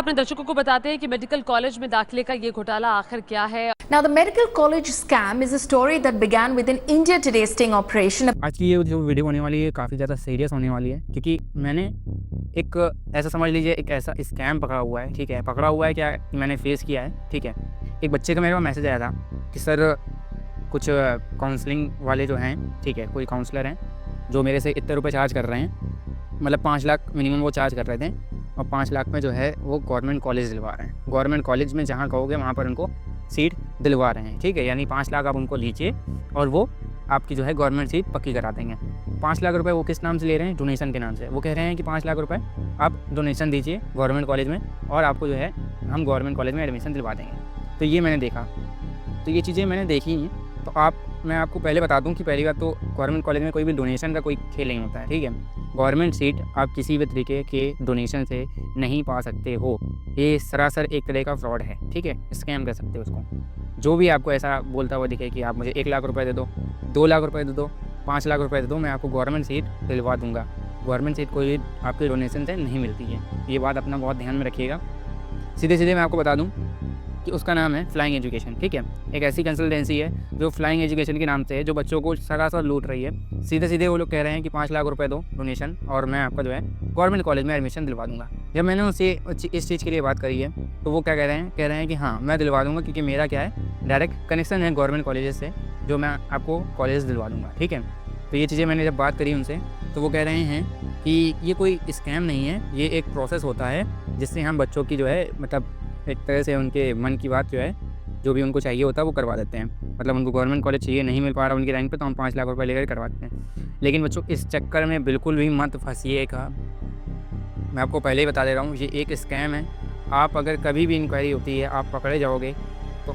अपने दर्शकों को बताते हैं कि मेडिकल कॉलेज में दाखिले का ये घोटाला आखिर क्या है। Now, the medical college scam is a story that began with an India Today sting operation. आज की ये जो वीडियो होने वाली है काफ़ी ज़्यादा सीरियस होने वाली है, क्योंकि मैंने एक ऐसा समझ लीजिए एक ऐसा स्कैम पकड़ा हुआ है। ठीक है, पकड़ा हुआ है क्या मैंने फेस किया है। ठीक है, एक बच्चे का मेरे पास मैसेज आया था कि सर कुछ काउंसलिंग वाले जो हैं, ठीक है, कोई काउंसलर हैं जो मेरे से इतने रुपए चार्ज कर रहे हैं, मतलब 5 लाख मिनिमम वो चार्ज कर रहे थे, और 5 लाख में जो है वो गवर्नमेंट कॉलेज दिलवा रहे हैं। गवर्नमेंट कॉलेज में जहाँ कहोगे वहाँ पर उनको सीट दिलवा रहे हैं। ठीक है, यानी 5 लाख आप उनको लीजिए और वो आपकी जो है गवर्नमेंट सीट पक्की करा देंगे। 5 लाख रुपए वो किस नाम से ले रहे हैं? डोनेशन के नाम से। वो कह रहे हैं कि 5 लाख रुपए आप डोनेशन दीजिए गवर्नमेंट कॉलेज में और आपको जो है हम गवर्नमेंट कॉलेज में एडमिशन दिलवा देंगे। तो ये मैंने देखा, तो ये चीज़ें मैंने देखी हैं। तो मैं आपको पहले बता दूं कि पहली बात तो गवर्नमेंट कॉलेज में कोई भी डोनेशन का कोई खेल नहीं होता है। ठीक है, गवर्नमेंट सीट आप किसी भी तरीके के डोनेशन से नहीं पा सकते हो। ये सरासर एक तरह का फ्रॉड है। ठीक है, स्कैम कह सकते हो उसको। जो भी आपको ऐसा बोलता हुआ दिखे कि आप मुझे 1 लाख रुपए दे दो, 2 लाख रुपए दे दो, 5 लाख रुपए दे दो, मैं आपको गवर्नमेंट सीट दिलवा दूंगा। गवर्नमेंट सीट कोई आपके डोनेशन से नहीं मिलती है। ये बात अपना बहुत ध्यान में रखिएगा। सीधे सीधे मैं आपको बता दूं कि उसका नाम है फ्लाइंग एजुकेशन। ठीक है, एक ऐसी कंसल्टेंसी है जो फ्लाइंग एजुकेशन के नाम से है, जो बच्चों को सरासर लूट रही है। सीधे सीधे वो लोग कह रहे हैं कि 5 लाख रुपए दो डोनेशन और मैं आपका जो है गवर्नमेंट कॉलेज में एडमिशन दिलवा दूंगा। जब मैंने उससे इस चीज़ के लिए बात करी है तो वो क्या कह रहे हैं कि हाँ मैं दिलवा दूंगा, क्योंकि मेरा क्या है डायरेक्ट कनेक्शन है गवर्नमेंट कॉलेज से, जो मैं आपको कॉलेज दिलवा दूँगा। ठीक है, तो ये चीज़ें मैंने जब बात करी उनसे तो वो कह रहे हैं कि ये कोई स्कैम नहीं है, ये एक प्रोसेस होता है जिससे हम बच्चों की जो है मतलब एक तरह से उनके मन की बात जो है जो भी उनको चाहिए होता है वो करवा देते हैं। मतलब उनको गवर्नमेंट कॉलेज चाहिए, नहीं मिल पा रहा उनकी रैंक पे, तो हम 5 लाख रुपए लेकर करवाते हैं। लेकिन बच्चों इस चक्कर में बिल्कुल भी मत फंसिएगा। मैं आपको पहले ही बता दे रहा हूँ, ये एक स्कैम है। आप अगर कभी भी इंक्वायरी होती है, आप पकड़े जाओगे तो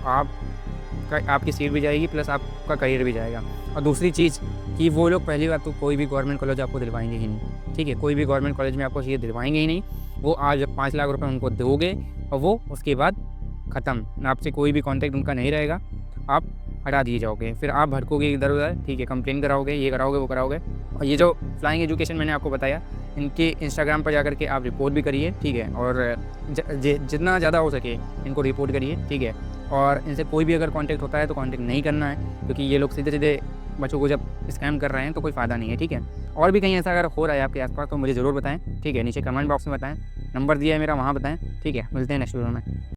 आपकी सीट भी जाएगी प्लस आपका करियर भी जाएगा। और दूसरी चीज़ कि वो लोग पहली बात तो कोई भी गवर्नमेंट कॉलेज आपको दिलवाएंगे ही नहीं। ठीक है, कोई भी गवर्नमेंट कॉलेज में आपको सीट दिलवाएंगे ही नहीं। वो आज 5 लाख रुपए उनको दोगे और वो उसके बाद ख़त्म, आपसे कोई भी कांटेक्ट उनका नहीं रहेगा, आप हटा दिए जाओगे। फिर आप भटकोगे इधर उधर। ठीक है, कंप्लेन कराओगे, ये कराओगे, वो कराओगे। और ये जो फ्लाइंग एजुकेशन मैंने आपको बताया, इनके इंस्टाग्राम पर जाकर के आप रिपोर्ट भी करिए। ठीक है, और जितना ज़्यादा हो सके इनको रिपोर्ट करिए। ठीक है, और इनसे कोई भी अगर कांटेक्ट होता है तो कांटेक्ट नहीं करना है, क्योंकि ये लोग सीधे सीधे बच्चों को जब स्कैम कर रहे हैं तो कोई फ़ायदा नहीं है। ठीक है, और भी कहीं ऐसा अगर हो रहा है आपके आसपास तो मुझे ज़रूर बताएं। ठीक है, नीचे कमेंट बॉक्स में बताएं, नंबर दिया है मेरा, वहाँ बताएं। ठीक है, मिलते हैं नेक्स्ट वीडियो में।